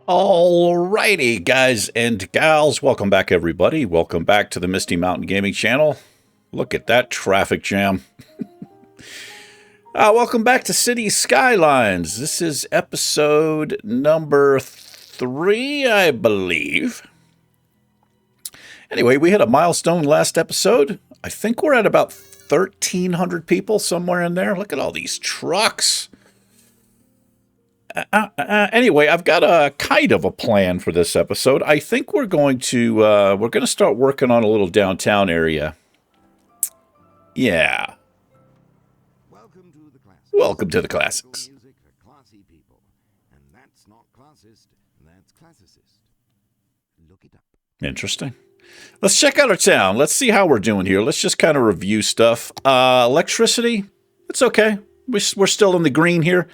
Alrighty, guys and gals, welcome back, everybody. Welcome back to the Misty Mountain Gaming channel. Look at that traffic jam. Welcome back to City Skylines. This is episode number 3, I believe. Anyway, we hit a milestone last episode. I think we're at about 1,300 people, somewhere in there. Look at all these trucks. Anyway, I've got a kind of a plan for this episode. I think we're going to start working on a little downtown area. Yeah. Welcome to the classics. Music for classy people. And that's not classist, that's classicist. Look it up. Interesting. Let's check out our town. Let's see how we're doing here. Let's just kind of review stuff. Electricity, it's okay. We're still in the green here.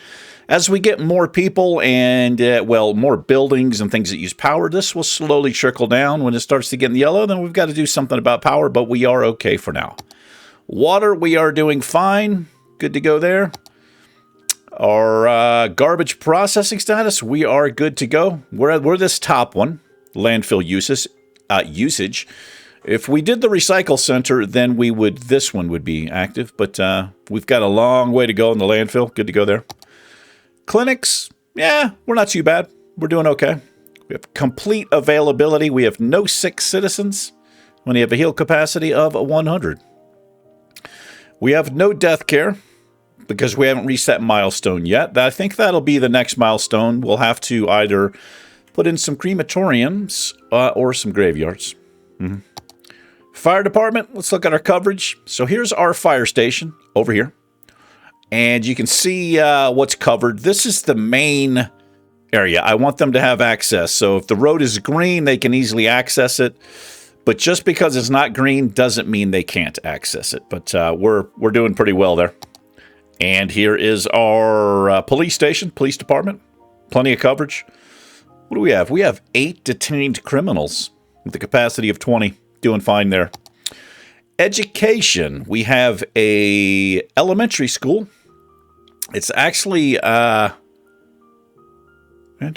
As we get more people and, more buildings and things that use power, this will slowly trickle down. When it starts to get in yellow, then we've got to do something about power, but we are okay for now. Water, we are doing fine. Good to go there. Our garbage processing status, we are good to go. We're this top one, landfill usage. If we did the recycle center, then this one would be active, but we've got a long way to go in the landfill. Good to go there. Clinics, yeah, we're not too bad. We're doing okay. We have complete availability. We have no sick citizens. We have a heal capacity of 100. We have no death care because we haven't reached that milestone yet. I think that'll be the next milestone. We'll have to either put in some crematoriums or some graveyards. Fire department, let's look at our coverage. So here's our fire station over here. And you can see what's covered. This is the main area. I want them to have access. So if the road is green, they can easily access it. But just because it's not green doesn't mean they can't access it. But we're doing pretty well there. And here is our police station, police department. Plenty of coverage. What do we have? We have 8 detained criminals with a capacity of 20. Doing fine there. Education. We have a elementary school. It's actually, we're not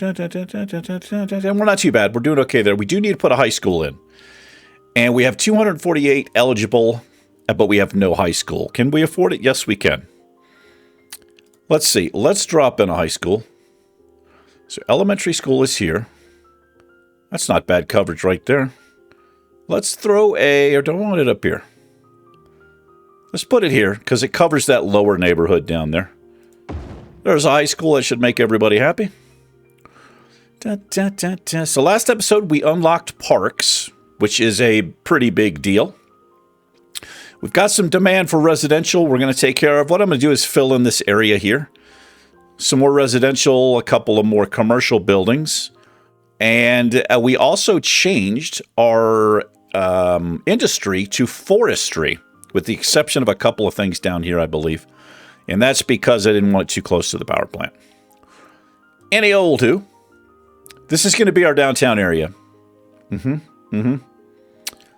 too bad. We're doing okay there. We do need to put a high school in. And we have 248 eligible, but we have no high school. Can we afford it? Yes, we can. Let's see. Let's drop in a high school. So elementary school is here. That's not bad coverage right there. Let's throw or do I want it up here? Let's put it here because it covers that lower neighborhood down there. There's a high school that should make everybody happy. So last episode, we unlocked parks, which is a pretty big deal. We've got some demand for residential we're going to take care of. What I'm going to do is fill in this area here. Some more residential, a couple of more commercial buildings. And we also changed our industry to forestry, with the exception of a couple of things down here, I believe. And that's because I didn't want it too close to the power plant. Any old who. This is going to be our downtown area.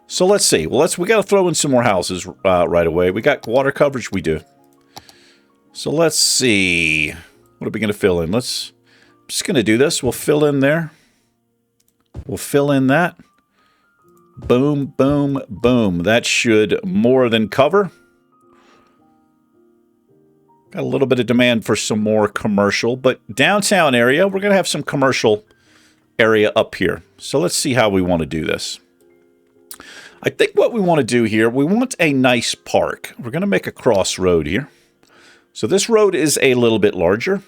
So let's see. Well, we got to throw in some more houses right away. We got water coverage. We do. So let's see. What are we going to fill in? I'm just going to do this. We'll fill in there. We'll fill in that. Boom, boom, boom. That should more than cover. Got a little bit of demand for some more commercial, but downtown area, we're going to have some commercial area up here. So let's see how we want to do this. I think what we want to do here, we want a nice park. We're going to make a crossroad here. So this road is a little bit larger.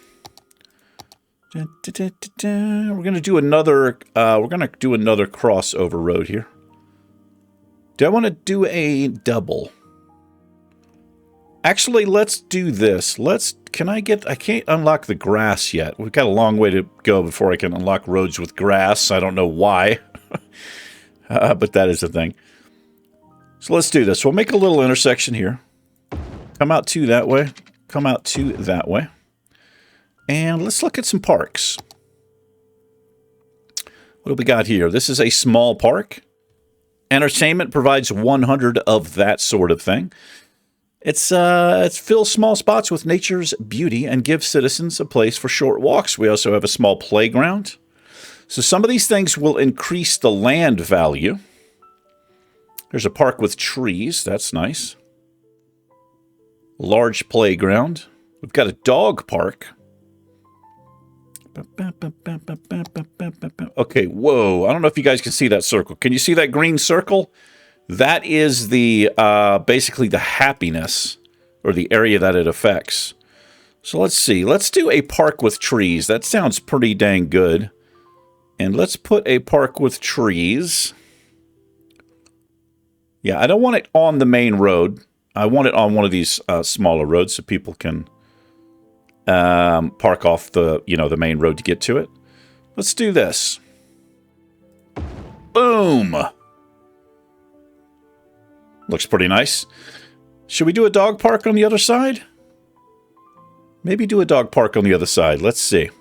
We're going to do another crossover road here. Do I want to do a double? Actually, let's do this. I can't unlock the grass yet. We've got a long way to go before I can unlock roads with grass. I don't know why. But that is the thing. So let's do this. We'll make a little intersection here. Come out to that way. Come out to that way. And let's look at some parks. What do we got here? This is a small park. Entertainment provides 100 of that sort of thing. It fills small spots with nature's beauty and gives citizens a place for short walks. We also have a small playground. So some of these things will increase the land value. There's a park with trees. That's nice. Large playground. We've got a dog park. Okay, whoa. I don't know if you guys can see that circle. Can you see that green circle? That is the basically the happiness or the area that it affects. So let's see. Let's do a park with trees. That sounds pretty dang good. And let's put a park with trees. Yeah, I don't want it on the main road. I want it on one of these smaller roads so people can park off the main road to get to it. Let's do this. Boom. Looks pretty nice. Should we do a dog park on the other side? Maybe do a dog park on the other side. Let's see.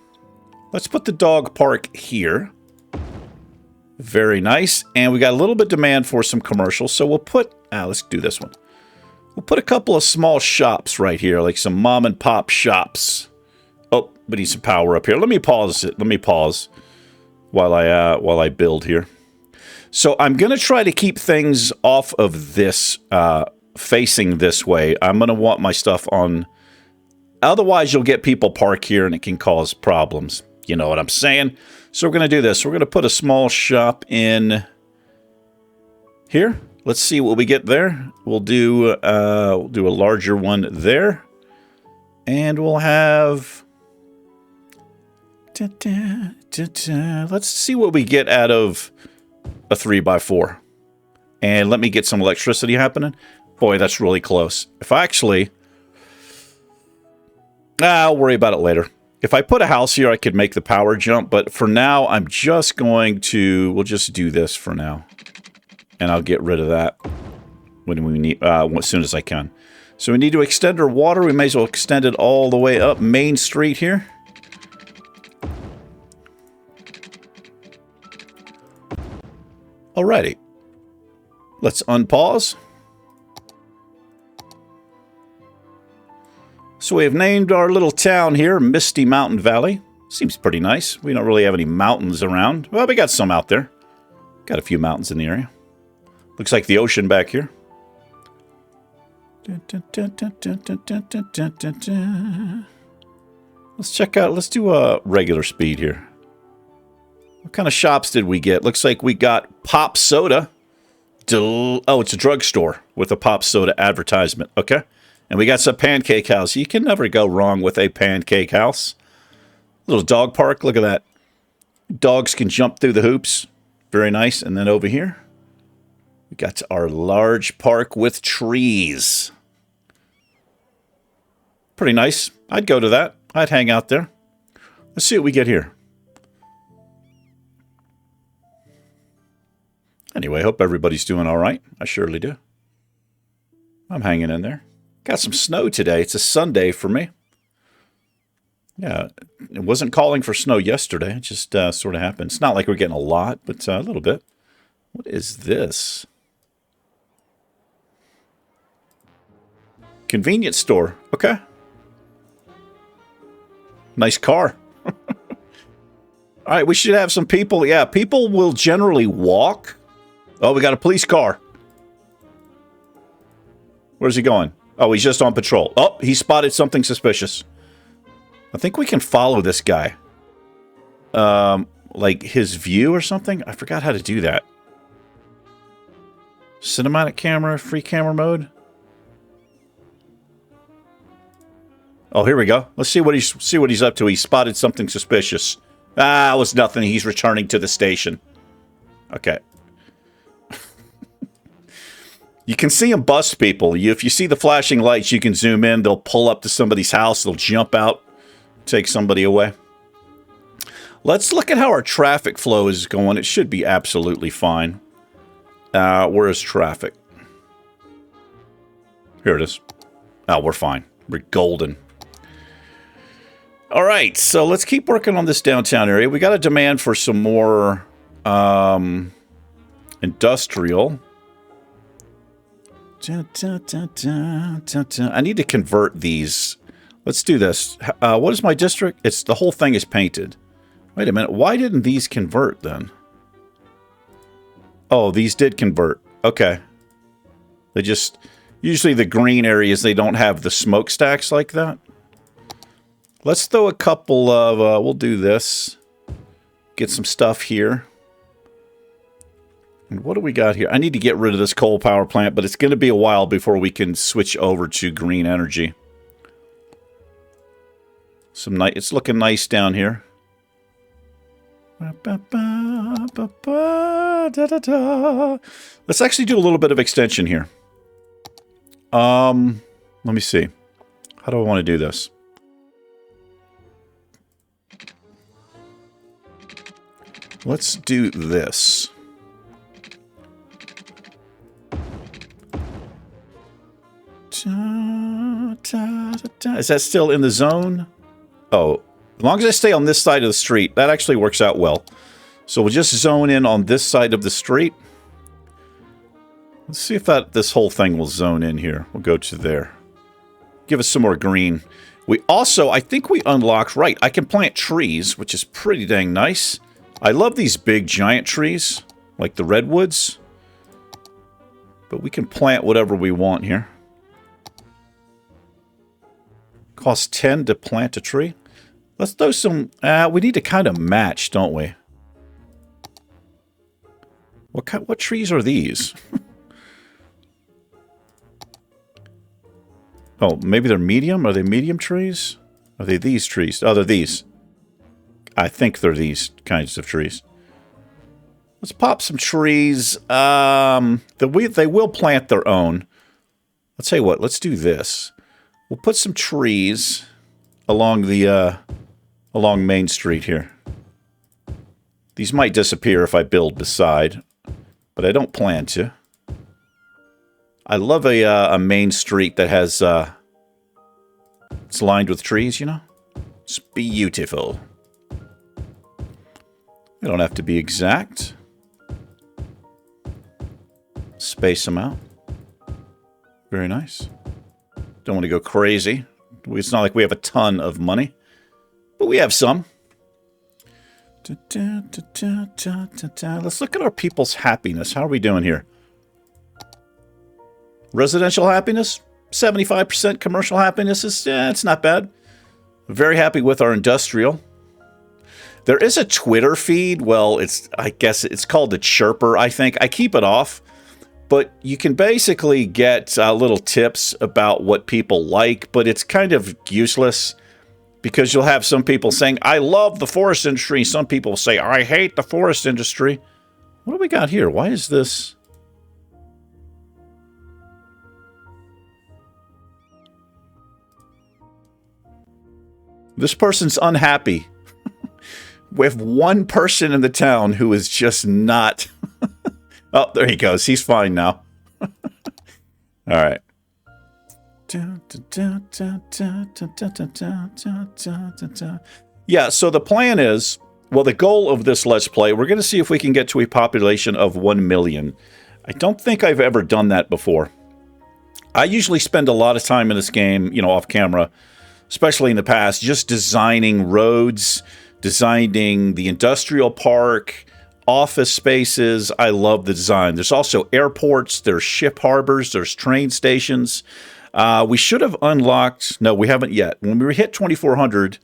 Let's put the dog park here. Very nice. And we got a little bit of demand for some commercials. So we'll put... let's do this one. We'll put a couple of small shops right here. Like some mom and pop shops. Oh, we need some power up here. Let me pause it. Let me pause while I build here. So I'm going to try to keep things off of this, facing this way. I'm going to want my stuff on... Otherwise, you'll get people park here and it can cause problems. You know what I'm saying? So we're going to do this. We're going to put a small shop in here. Let's see what we get there. We'll do a larger one there. And we'll have... Let's see what we get out of a 3x4. And let me get some electricity happening. Boy, that's really close. If I actually... I'll worry about it later. If I put a house here, I could make the power jump. But for now, I'm just going to... We'll just do this for now. And I'll get rid of that when we need, as soon as I can. So we need to extend our water. We may as well extend it all the way up Main Street here. Alrighty. Let's unpause. So we have named our little town here Misty Mountain Valley. Seems pretty nice. We don't really have any mountains around. Well, we got some out there. Got a few mountains in the area. Looks like the ocean back here. Let's check out, let's do a regular speed here. What kind of shops did we get? Looks like we got Pop Soda. Oh, it's a drugstore with a Pop Soda advertisement. Okay. And we got some Pancake House. You can never go wrong with a Pancake House. Little dog park. Look at that. Dogs can jump through the hoops. Very nice. And then over here, we got our large park with trees. Pretty nice. I'd go to that. I'd hang out there. Let's see what we get here. Anyway, hope everybody's doing all right. I surely do. I'm hanging in there. Got some snow today. It's a Sunday for me. Yeah, it wasn't calling for snow yesterday. It just sort of happened. It's not like we're getting a lot, but a little bit. What is this? Convenience store. Okay. Nice car. All right, we should have some people. Yeah, people will generally walk. Oh, we got a police car. Where's he going? Oh, he's just on patrol. Oh, he spotted something suspicious. I think we can follow this guy. Like his view or something? I forgot how to do that. Cinematic camera, free camera mode. Oh, here we go. Let's see what he's up to. He spotted something suspicious. Ah, it was nothing. He's returning to the station. Okay. You can see them bust people. If you see the flashing lights, you can zoom in. They'll pull up to somebody's house. They'll jump out, take somebody away. Let's look at how our traffic flow is going. It should be absolutely fine. Where is traffic? Here it is. Oh, we're fine. We're golden. All right, so let's keep working on this downtown area. We got a demand for some more Industrial. I need to convert these. Let's do this. What is my district? It's the whole thing is painted. Wait a minute. Why didn't these convert then? Oh, these did convert. Okay. They just... Usually the green areas, they don't have the smokestacks like that. Let's throw a couple of... we'll do this. Get some stuff here. And what do we got here? I need to get rid of this coal power plant, but it's going to be a while before we can switch over to green energy. It's looking nice down here. Let's actually do a little bit of extension here. Let me see. How do I want to do this? Let's do this. Is that still in the zone? Oh, as long as I stay on this side of the street, that actually works out well. So we'll just zone in on this side of the street. Let's see if this whole thing will zone in here. We'll go to there. Give us some more green. We also, I think we unlocked, right, I can plant trees, which is pretty dang nice. I love these big giant trees, like the redwoods. But we can plant whatever we want here. Costs 10 to plant a tree. Let's throw some... we need to kind of match, don't we? What trees are these? Oh, maybe they're medium? Are they medium trees? Are they these trees? Oh, they're these. I think they're these kinds of trees. Let's pop some trees. They will plant their own. Let's tell you what, let's do this. We'll put some trees along the along Main Street here. These might disappear if I build beside, but I don't plan to. I love a main street that has it's lined with trees, you know? It's beautiful. You don't have to be exact. Space them out. Very nice. Don't want to go crazy. It's not like we have a ton of money, but we have some. Let's look at our people's happiness. How are we doing here? Residential happiness, 75%. Commercial happiness is, it's not bad. Very happy with our industrial. There is a Twitter feed. Well, I guess it's called the Chirper, I think. I keep it off. But you can basically get little tips about what people like, but it's kind of useless because you'll have some people saying, I love the forest industry. Some people say, I hate the forest industry. What do we got here? Why is this? This person's unhappy. We have one person in the town who is just not... Oh, there he goes. He's fine now. All right. Yeah, so the plan is, well, the goal of this Let's Play, we're going to see if we can get to a population of 1 million. I don't think I've ever done that before. I usually spend a lot of time in this game, you know, off camera, especially in the past, just designing roads, designing the industrial park, office spaces. I love the design. There's also airports, there's ship harbors, there's train stations. We should have unlocked... No, we haven't yet. When we hit 2,400,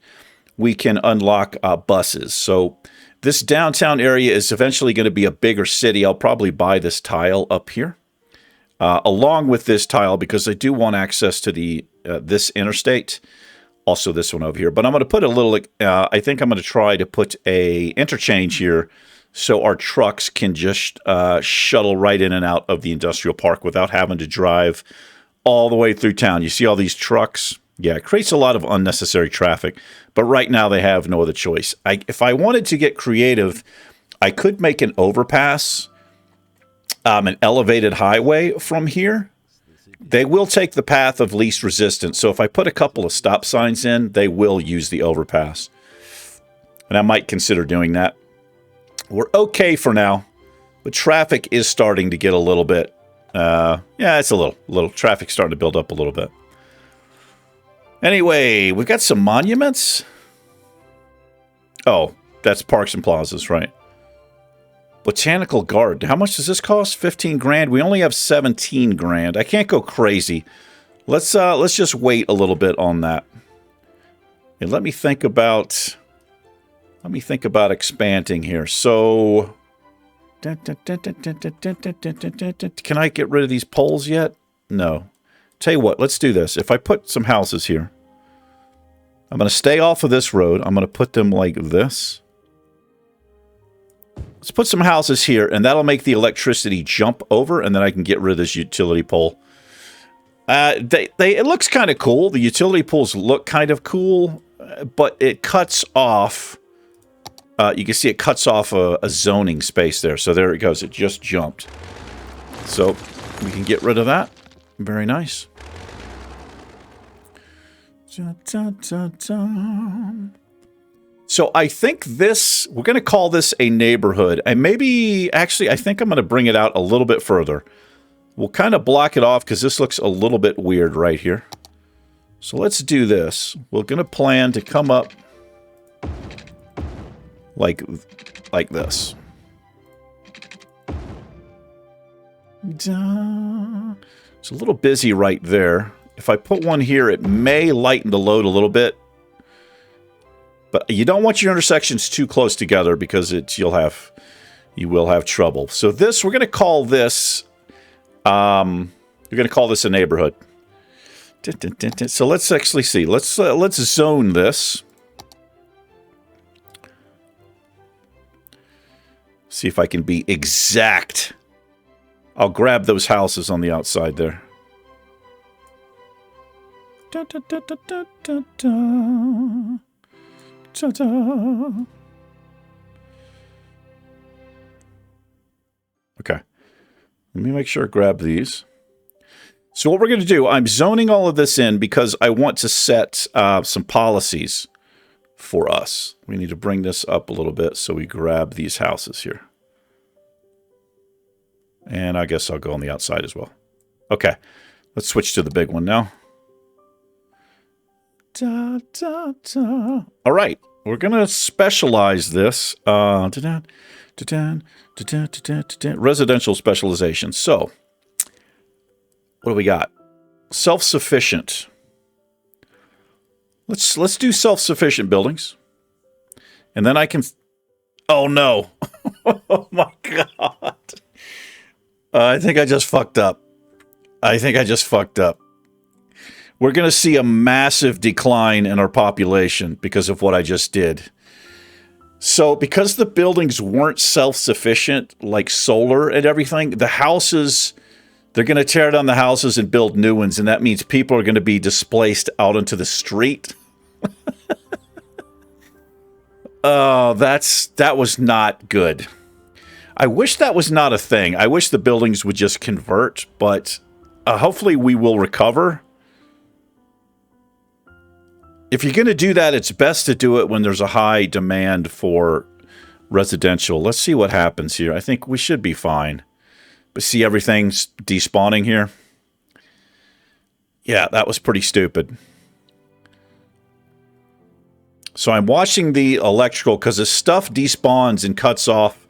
we can unlock buses. So this downtown area is eventually going to be a bigger city. I'll probably buy this tile up here, along with this tile, because I do want access to the this interstate. Also this one over here. But I'm going to put a little... I think I'm going to try to put a interchange here so our trucks can just shuttle right in and out of the industrial park without having to drive all the way through town. You see all these trucks? Yeah, it creates a lot of unnecessary traffic. But right now they have no other choice. If I wanted to get creative, I could make an overpass, an elevated highway from here. They will take the path of least resistance. So if I put a couple of stop signs in, they will use the overpass. And I might consider doing that. We're okay for now, but traffic is starting to get a little bit. Yeah, it's a little. Traffic's starting to build up a little bit. Anyway, we've got some monuments. Oh, that's Parks and Plazas, right? Botanical Garden. How much does this cost? 15 grand. We only have 17 grand. I can't go crazy. Let's just wait a little bit on that. And let me think about expanding here. So can I get rid of these poles yet? No. Tell you what, let's do this. If I put some houses here, I'm going to stay off of this road. I'm going to put them like this. Let's put some houses here, and that'll make the electricity jump over, and then I can get rid of this utility pole. It looks kind of cool. The utility poles look kind of cool, but it cuts off. You can see it cuts off a zoning space there. So there it goes. It just jumped. So we can get rid of that. Very nice. So I think this, we're going to call this a neighborhood. And maybe, actually, I think I'm going to bring it out a little bit further. We'll kind of block it off because this looks a little bit weird right here. So let's do this. We're going to plan to come up like this. It's a little busy right there. If I put one here, it may lighten the load a little bit. But you don't want your intersections too close together because you will have trouble. So this, we're going to call this, a neighborhood. So let's actually see. Let's zone this. See if I can be exact. I'll grab those houses on the outside there. Okay. Let me make sure I grab these. So what we're going to do, I'm zoning all of this in because I want to set some policies for us. We need to bring this up a little bit, so we grab these houses here. And I guess I'll go on the outside as well. Okay. Let's switch to the big one now. All right. We're going to specialize this. Residential specialization. So, what do we got? Self-sufficient. Let's do self-sufficient buildings. And then I can... Oh, no. Oh, my God. I think I just fucked up. We're going to see a massive decline in our population because of what I just did. So, because the buildings weren't self-sufficient, like solar and everything, the houses, they're going to tear down the houses and build new ones, and that means people are going to be displaced out into the street. Oh, that was not good. I wish that was not a thing. I wish the buildings would just convert, but hopefully we will recover. If you're going to do that, it's best to do it when there's a high demand for residential. Let's see what happens here. I think we should be fine. But see everything's despawning here? Yeah, that was pretty stupid. So I'm watching the electrical because as stuff despawns and cuts off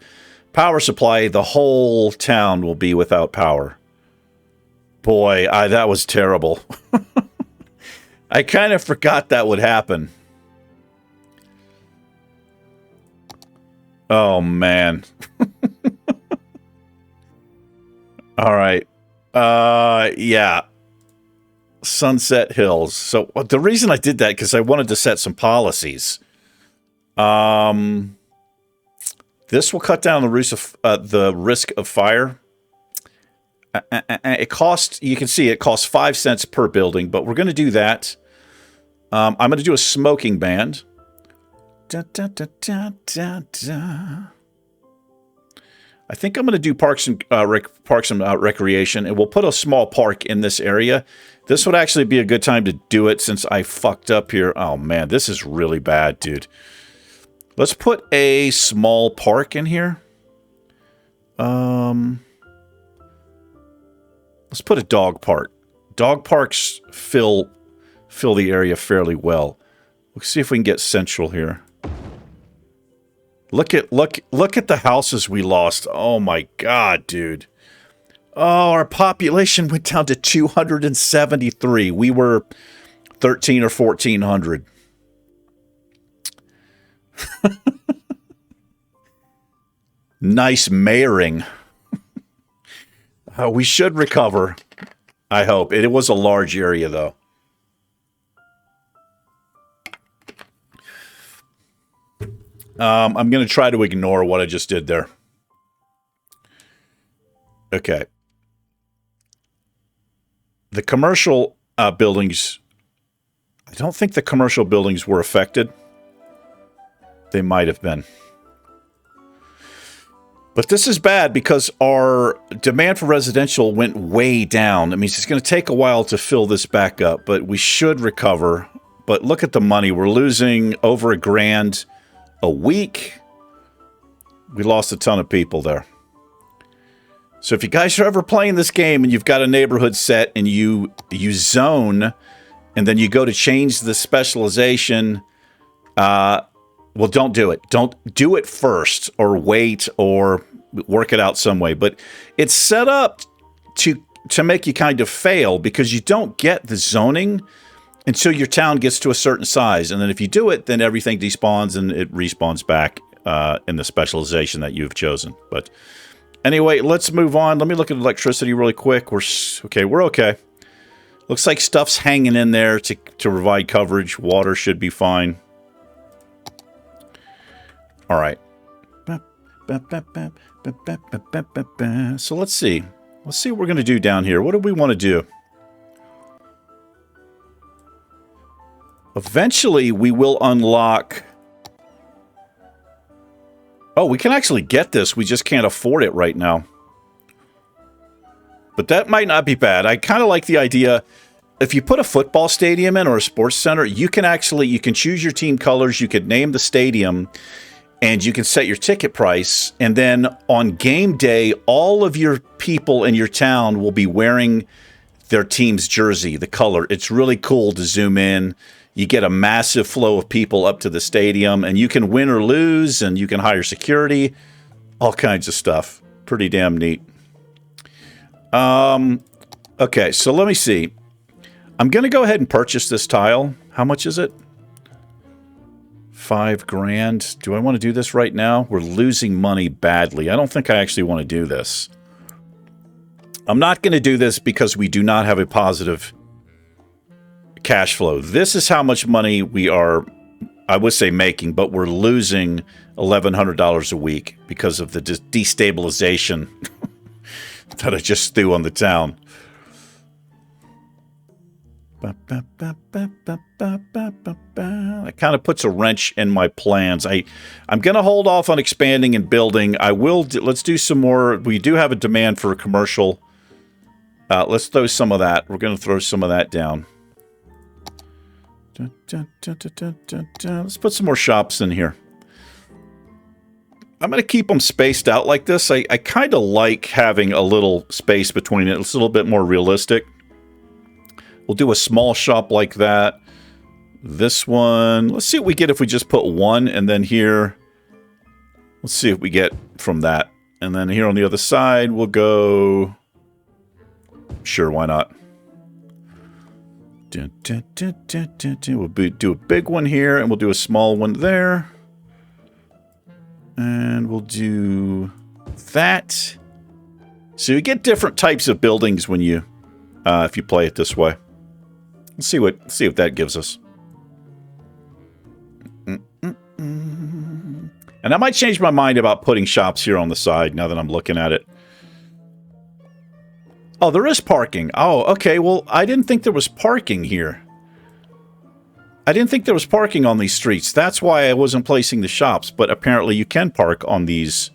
power supply, the whole town will be without power. Boy, that was terrible. I kind of forgot that would happen. Oh, man. All right. Yeah. Sunset Hills. So the reason I did that, because I wanted to set some policies. This will cut down the risk of fire. It costs, you can see it costs 5 cents per building, but we're going to do that. I'm going to do a smoking ban. I think I'm going to do parks and recreation, and we'll put a small park in this area. This would actually be a good time to do it since I fucked up here. Oh man, this is really bad, dude. Let's put a small park in here. Let's put a dog park. Dog parks fill the area fairly well. Let's see if we can get central here. Look at the houses we lost. Oh my god, dude. Oh, our population went down to 273. We were 13 or 1400. Nice mayoring. We should recover. I hope. It was a large area, though. I'm going to try to ignore what I just did there. Okay. The commercial buildings... I don't think the commercial buildings were affected. They might have been. But this is bad because our demand for residential went way down. That means it's going to take a while to fill this back up, but we should recover. But look at the money. We're losing over $1,000 a week. We lost a ton of people there. So if you guys are ever playing this game and you've got a neighborhood set and you zone and then you go to change the specialization, well, don't do it. Don't do it first or wait or work it out some way. But it's set up to make you kind of fail because you don't get the zoning until your town gets to a certain size. And then if you do it, then everything despawns and it respawns back in the specialization that you've chosen. But anyway, let's move on. Let me look at electricity really quick. We're okay. Looks like stuff's hanging in there to provide coverage. Water should be fine. All right. So let's see. Let's see what we're going to do down here. What do we want to do? Eventually, we will unlock... Oh, we can actually get this. We just can't afford it right now. But that might not be bad. I kind of like the idea... If you put a football stadium in or a sports center, you can choose your team colors. You could name the stadium... And you can set your ticket price. And then on game day, all of your people in your town will be wearing their team's jersey, the color. It's really cool to zoom in. You get a massive flow of people up to the stadium. And you can win or lose. And you can hire security. All kinds of stuff. Pretty damn neat. Okay, so let me see. I'm going to go ahead and purchase this tile. How much is it? $5,000. Do I want to do this right now? We're losing money badly. I don't think I actually want to do this. I'm not going to do this because we do not have a positive cash flow. This is how much money we are, I would say, making, but we're losing $1,100 a week because of the destabilization that I just threw on the town. That kind of puts a wrench in my plans. I'm going to hold off on expanding and building. Let's do some more. We do have a demand for a commercial. Let's throw some of that. We're going to throw some of that down. Let's put some more shops in here. I'm going to keep them spaced out like this. I kind of like having a little space between it. It's a little bit more realistic. We'll do a small shop like that. This one, let's see what we get if we just put one, and then here, let's see what we get from that. And then here on the other side, we'll go, sure, why not? We'll do a big one here, and we'll do a small one there. And we'll do that. So you get different types of buildings when you, if you play it this way. Let's see what that gives us. And I might change my mind about putting shops here on the side now that I'm looking at it. Oh, there is parking. Oh, okay. Well, I didn't think there was parking here. I didn't think there was parking on these streets. That's why I wasn't placing the shops. But apparently you can park on these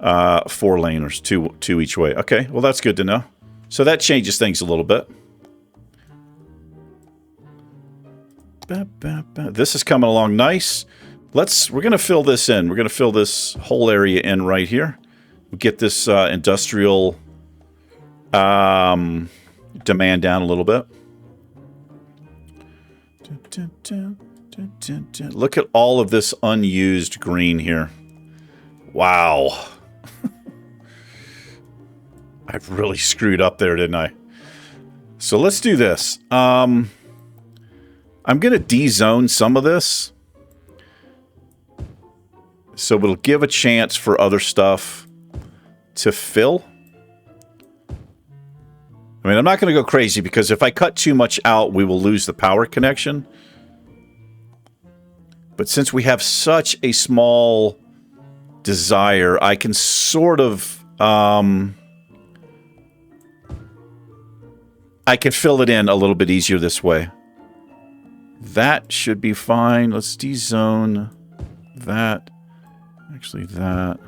4-laners, two each way. Okay, well, that's good to know. So that changes things a little bit. This is coming along nice. we're going to fill this in. We're going to fill this whole area in right here. We'll get this industrial demand down a little bit. Look at all of this unused green here. Wow. I've really screwed up there, didn't I? So let's do this. I'm going to de-zone some of this. So it'll give a chance for other stuff to fill. I mean, I'm not going to go crazy because if I cut too much out, we will lose the power connection. But since we have such a small desire, I can sort of... I can fill it in a little bit easier this way. That should be fine. Let's de-zone that. Actually, that.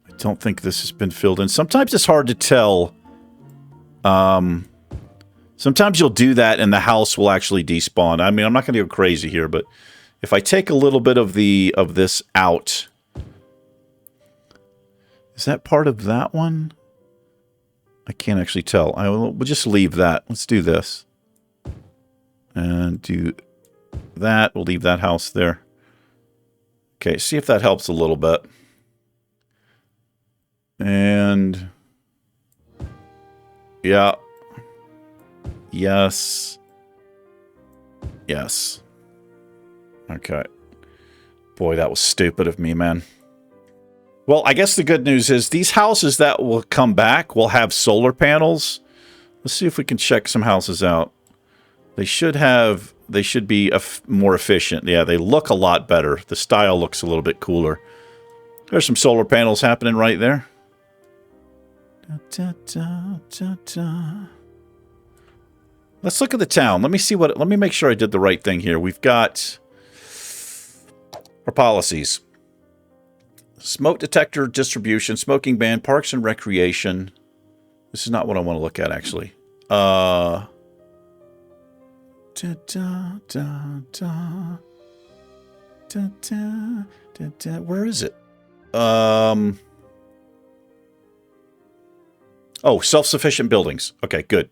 I don't think this has been filled in. Sometimes it's hard to tell. Sometimes you'll do that and the house will actually despawn. I mean, I'm not going to go crazy here, but if I take a little bit of this out, is that part of that one? I can't actually tell. We'll just leave that. Let's do this. And do that. We'll leave that house there. Okay, see if that helps a little bit. And... yeah. Yes. Yes. Okay. Boy, that was stupid of me, man. Well, I guess the good news is these houses that will come back will have solar panels. Let's see if we can check some houses out. They should be more efficient. Yeah, they look a lot better. The style looks a little bit cooler. There's some solar panels happening right there. Da, da, da, da. Let's look at the town. Let me make sure I did the right thing here. We've got our policies. Smoke detector distribution, smoking ban, parks and recreation. This is not what I want to look at, actually. Da, da, da, da. Da, da, da, da. Where is it? Oh, self-sufficient buildings. Okay, good.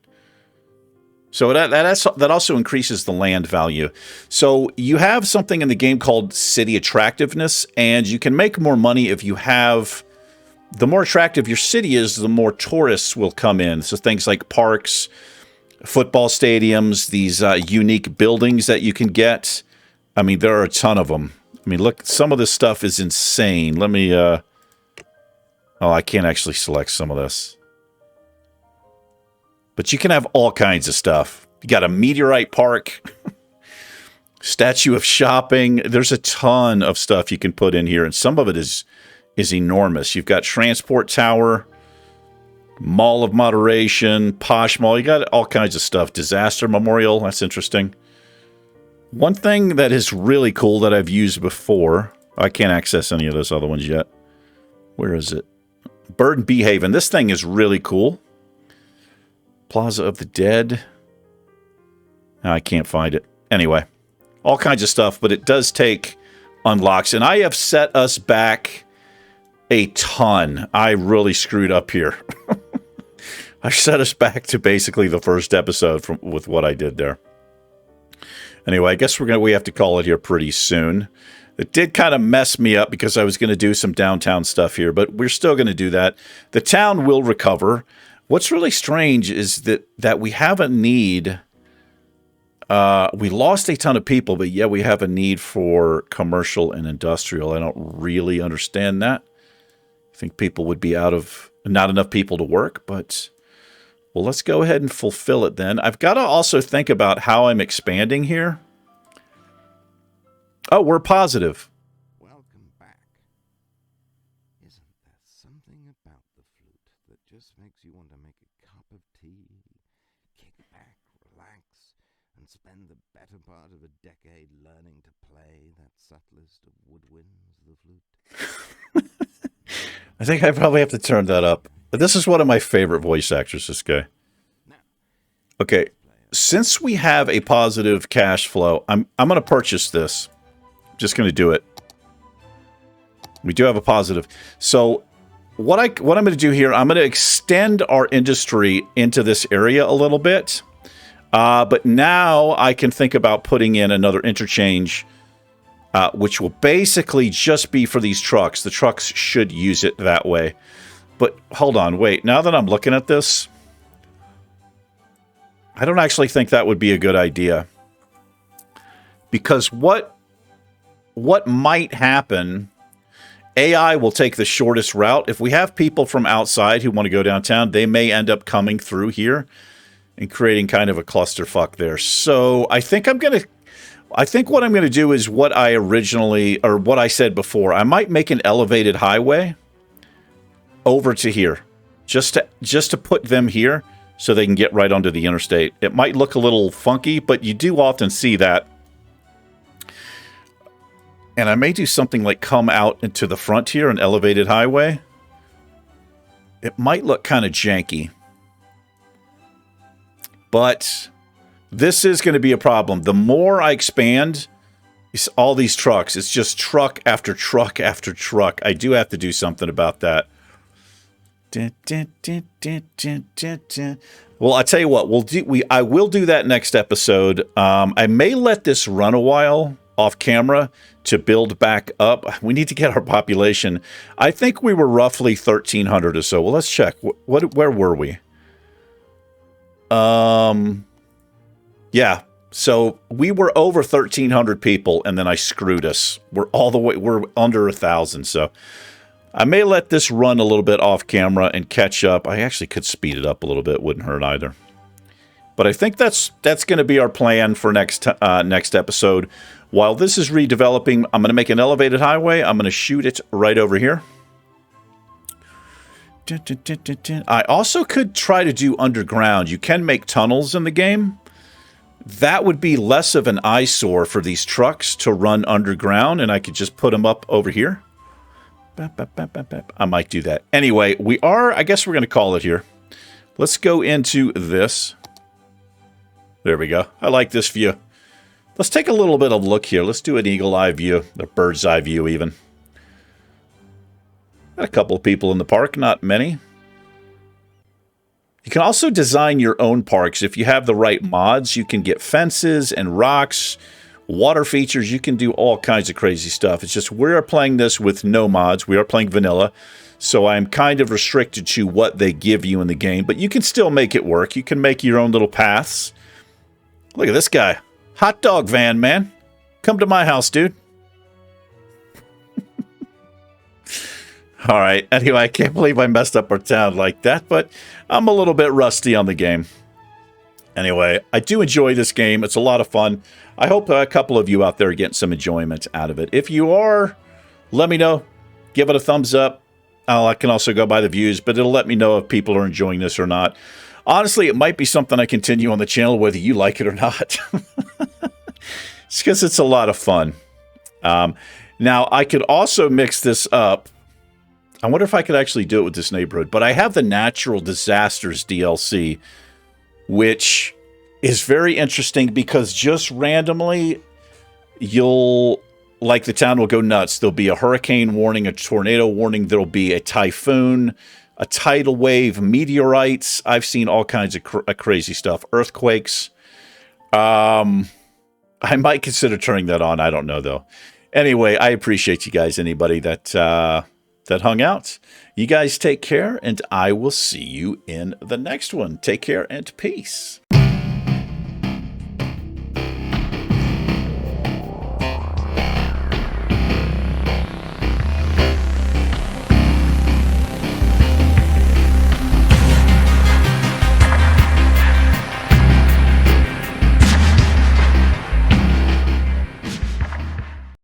So that also increases the land value. So you have something in the game called city attractiveness, and you can make more money if you have... the more attractive your city is, the more tourists will come in. So things like parks, football stadiums, these unique buildings that you can get. I mean, there are a ton of them. I mean, look, some of this stuff is insane. Let me... oh, I can't actually select some of this. But you can have all kinds of stuff. You got a meteorite park, statue of shopping. There's a ton of stuff you can put in here, and some of it is enormous. You've got transport tower, mall of moderation, posh mall. You got all kinds of stuff. Disaster memorial. That's interesting. One thing that is really cool that I've used before. I can't access any of those other ones yet. Where is it? Bird and Bee Haven. This thing is really cool. Plaza of the Dead. I can't find it. Anyway, all kinds of stuff, but it does take unlocks. And I have set us back a ton. I really screwed up here. I set us back to basically the first episode with what I did there. Anyway, I guess we have to call it here pretty soon. It did kind of mess me up because I was going to do some downtown stuff here, but we're still going to do that. The town will recover. What's really strange is that we have a need. We lost a ton of people, but yeah, we have a need for commercial and industrial. I don't really understand that. I think people would be not enough people to work, but well, let's go ahead and fulfill it then. I've got to also think about how I'm expanding here. Oh, we're positive. Welcome back. Isn't there something about the flute that just makes you want to make a cup of tea, kick back, relax, and spend the better part of a decade learning to play that subtlest of woodwinds, the flute? I think I probably have to turn that up. But this is one of my favorite voice actors, this guy. Okay, since we have a positive cash flow, I'm going to purchase this. Just going to do it. We do have a positive. So what I'm going to do here, I'm going to extend our industry into this area a little bit. But now I can think about putting in another interchange, which will basically just be for these trucks. The trucks should use it that way. But hold on, wait. Now that I'm looking at this, I don't actually think that would be a good idea. Because what might happen... AI will take the shortest route. If we have people from outside who want to go downtown, they may end up coming through here and creating kind of a clusterfuck there. So I think what I'm going to do is what I originally, or what I said before. I might make an elevated highway over to here, just to put them here so they can get right onto the interstate. It might look a little funky, but you do often see that. And I may do something like come out into the front here, an elevated highway. It might look kind of janky. But this is going to be a problem. The more I expand all these trucks, it's just truck after truck after truck. I do have to do something about that. Well, I tell you what, I will do that next episode. I may let this run a while off camera to build back up. We need to get our population. I think we were roughly 1,300 or so. Well, let's check. Where were we? Yeah. So we were over 1,300 people, and then I screwed us. We're under 1,000. So I may let this run a little bit off camera and catch up. I actually could speed it up a little bit. Wouldn't hurt either. But I think that's going to be our plan for next episode. While this is redeveloping, I'm going to make an elevated highway. I'm going to shoot it right over here. I also could try to do underground. You can make tunnels in the game. That would be less of an eyesore for these trucks to run underground, and I could just put them up over here. I might do that. Anyway, I guess we're going to call it here. Let's go into this. There we go. I like this view. Let's take a little bit of a look here. Let's do an eagle eye view, a bird's eye view even. Got a couple of people in the park, not many. You can also design your own parks. If you have the right mods, you can get fences and rocks, water features. You can do all kinds of crazy stuff. It's just we are playing this with no mods. We are playing vanilla. So I'm kind of restricted to what they give you in the game. But you can still make it work. You can make your own little paths. Look at this guy. Hot dog van, man. Come to my house, dude. All right. Anyway, I can't believe I messed up our town like that, but I'm a little bit rusty on the game. Anyway, I do enjoy this game. It's a lot of fun. I hope a couple of you out there are getting some enjoyment out of it. If you are, let me know. Give it a thumbs up. I can also go by the views, but it'll let me know if people are enjoying this or not. Honestly, it might be something I continue on the channel, whether you like it or not. It's because it's a lot of fun. Now, I could also mix this up. I wonder if I could actually do it with this neighborhood. But I have the Natural Disasters DLC, which is very interesting because just randomly, the town will go nuts. There'll be a hurricane warning, a tornado warning. There'll be a typhoon, a tidal wave, meteorites. I've seen all kinds of crazy stuff. Earthquakes. I might consider turning that on. I don't know, though. Anyway, I appreciate you guys, anybody that hung out. You guys take care, and I will see you in the next one. Take care and peace.